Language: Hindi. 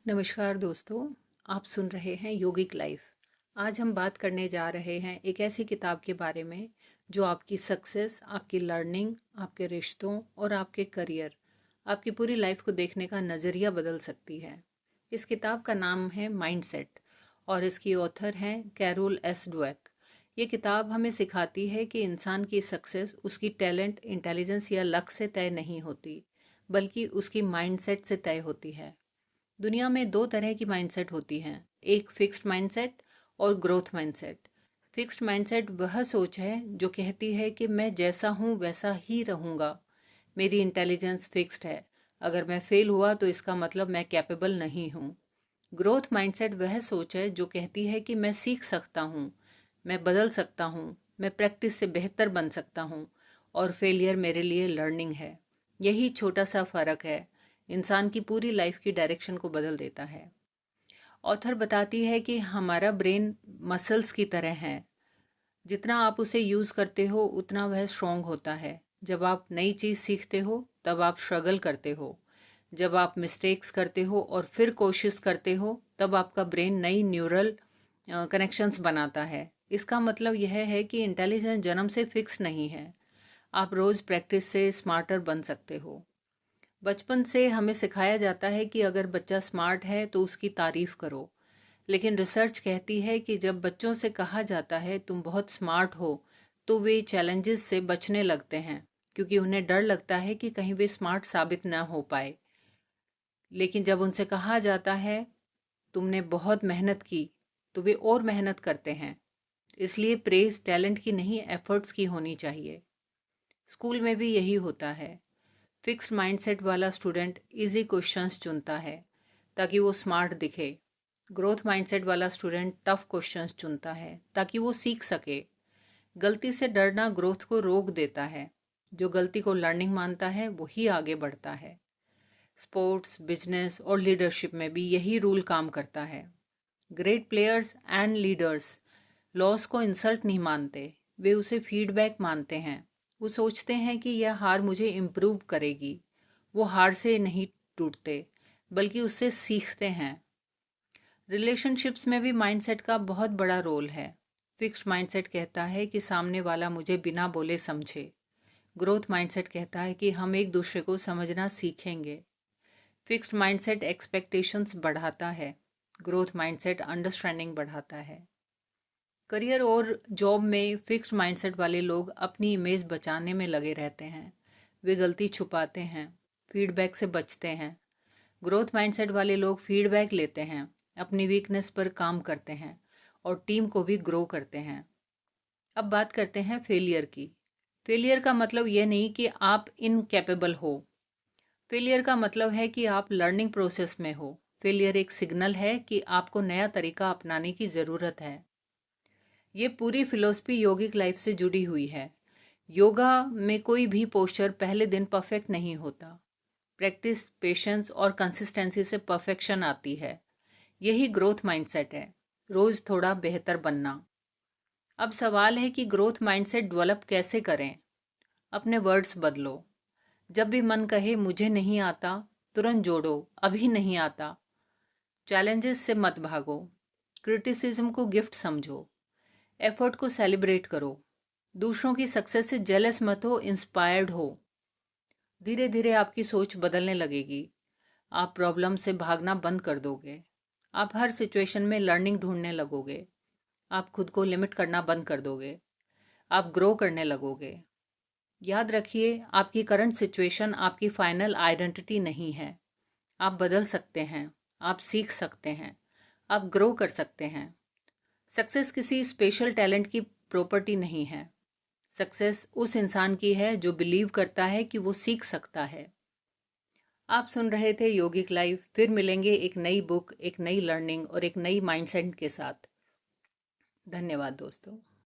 नमस्कार दोस्तों। आप सुन रहे हैं योगिक लाइफ। आज हम बात करने जा रहे हैं एक ऐसी किताब के बारे में जो आपकी सक्सेस, आपकी लर्निंग, आपके रिश्तों और आपके करियर, आपकी पूरी लाइफ को देखने का नज़रिया बदल सकती है। इस किताब का नाम है माइंडसेट और इसकी ऑथर हैं कैरोल एस डवेक। ये किताब हमें सिखाती है कि इंसान की सक्सेस उसकी टैलेंट, इंटेलिजेंस या लक से तय नहीं होती, बल्कि उसकी माइंडसेट से तय होती है। दुनिया में दो तरह की माइंडसेट होती हैं, एक फिक्स्ड माइंडसेट और ग्रोथ माइंडसेट। फिक्स्ड माइंडसेट वह सोच है जो कहती है कि मैं जैसा हूँ वैसा ही रहूँगा, मेरी इंटेलिजेंस फिक्स्ड है, अगर मैं फेल हुआ तो इसका मतलब मैं कैपेबल नहीं हूँ। ग्रोथ माइंडसेट वह सोच है जो कहती है कि मैं सीख सकता हूँ, मैं बदल सकता हूँ, मैं प्रैक्टिस से बेहतर बन सकता हूँ और फेलियर मेरे लिए लर्निंग है। यही छोटा सा फ़र्क है, इंसान की पूरी लाइफ की डायरेक्शन को बदल देता है। ऑथर बताती है कि हमारा ब्रेन मसल्स की तरह है, जितना आप उसे यूज़ करते हो उतना वह स्ट्रॉन्ग होता है। जब आप नई चीज़ सीखते हो तब आप स्ट्रगल करते हो, जब आप मिस्टेक्स करते हो और फिर कोशिश करते हो तब आपका ब्रेन नई न्यूरल कनेक्शंस बनाता है। इसका मतलब यह है कि इंटेलिजेंस जन्म से फिक्स नहीं है, आप रोज़ प्रैक्टिस से स्मार्टर बन सकते हो। बचपन से हमें सिखाया जाता है कि अगर बच्चा स्मार्ट है तो उसकी तारीफ करो, लेकिन रिसर्च कहती है कि जब बच्चों से कहा जाता है तुम बहुत स्मार्ट हो, तो वे चैलेंजेस से बचने लगते हैं, क्योंकि उन्हें डर लगता है कि कहीं वे स्मार्ट साबित ना हो पाए। लेकिन जब उनसे कहा जाता है तुमने बहुत मेहनत की, तो वे और मेहनत करते हैं। इसलिए प्रेज टैलेंट की नहीं, एफर्ट्स की होनी चाहिए। स्कूल में भी यही होता है। फिक्स्ड माइंडसेट वाला स्टूडेंट इजी क्वेश्चंस चुनता है ताकि वो स्मार्ट दिखे। ग्रोथ माइंडसेट वाला स्टूडेंट टफ क्वेश्चंस चुनता है ताकि वो सीख सके। गलती से डरना ग्रोथ को रोक देता है। जो गलती को लर्निंग मानता है वही आगे बढ़ता है। स्पोर्ट्स, बिजनेस और लीडरशिप में भी यही रूल काम करता है। Great players and leaders loss को इंसल्ट नहीं मानते, वे उसे फीडबैक मानते हैं। वो सोचते हैं कि यह हार मुझे इम्प्रूव करेगी। वो हार से नहीं टूटते, बल्कि उससे सीखते हैं। रिलेशनशिप्स में भी माइंडसेट का बहुत बड़ा रोल है। फिक्स्ड माइंडसेट कहता है कि सामने वाला मुझे बिना बोले समझे। ग्रोथ माइंडसेट कहता है कि हम एक दूसरे को समझना सीखेंगे। फिक्स्ड माइंडसेट एक्सपेक्टेशंस बढ़ाता है, ग्रोथ माइंडसेट अंडरस्टैंडिंग बढ़ाता है। करियर और जॉब में फिक्स्ड माइंडसेट वाले लोग अपनी इमेज बचाने में लगे रहते हैं। वे गलती छुपाते हैं, फीडबैक से बचते हैं। ग्रोथ माइंडसेट वाले लोग फीडबैक लेते हैं, अपनी वीकनेस पर काम करते हैं और टीम को भी ग्रो करते हैं। अब बात करते हैं फेलियर की। फेलियर का मतलब यह नहीं कि आप इनकैपेबल हो। फेलियर का मतलब है कि आप लर्निंग प्रोसेस में हो। फेलियर एक सिग्नल है कि आपको नया तरीका अपनाने की ज़रूरत है। ये पूरी फिलॉसफी योगिक लाइफ से जुड़ी हुई है। योगा में कोई भी पोस्चर पहले दिन परफेक्ट नहीं होता। प्रैक्टिस, पेशेंस और कंसिस्टेंसी से परफेक्शन आती है। यही ग्रोथ माइंडसेट है, रोज थोड़ा बेहतर बनना। अब सवाल है कि ग्रोथ माइंडसेट डेवलप कैसे करें। अपने वर्ड्स बदलो। जब भी मन कहे मुझे नहीं आता, तुरंत जोड़ो अभी नहीं आता। चैलेंजेस से मत भागो, क्रिटिसिज्म को गिफ्ट समझो, एफर्ट को सेलिब्रेट करो। दूसरों की सक्सेस से जेलस मत हो, इंस्पायर्ड हो। धीरे धीरे आपकी सोच बदलने लगेगी। आप प्रॉब्लम से भागना बंद कर दोगे। आप हर सिचुएशन में लर्निंग ढूंढने लगोगे। आप खुद को लिमिट करना बंद कर दोगे। आप ग्रो करने लगोगे। याद रखिए, आपकी करंट सिचुएशन आपकी फाइनल आइडेंटिटी नहीं है। आप बदल सकते हैं, आप सीख सकते हैं, आप ग्रो कर सकते हैं। सक्सेस किसी स्पेशल टैलेंट की प्रॉपर्टी नहीं है। सक्सेस उस इंसान की है जो बिलीव करता है कि वो सीख सकता है। आप सुन रहे थे योगिक लाइफ। फिर मिलेंगे एक नई बुक, एक नई लर्निंग और एक नई माइंडसेट के साथ। धन्यवाद दोस्तों।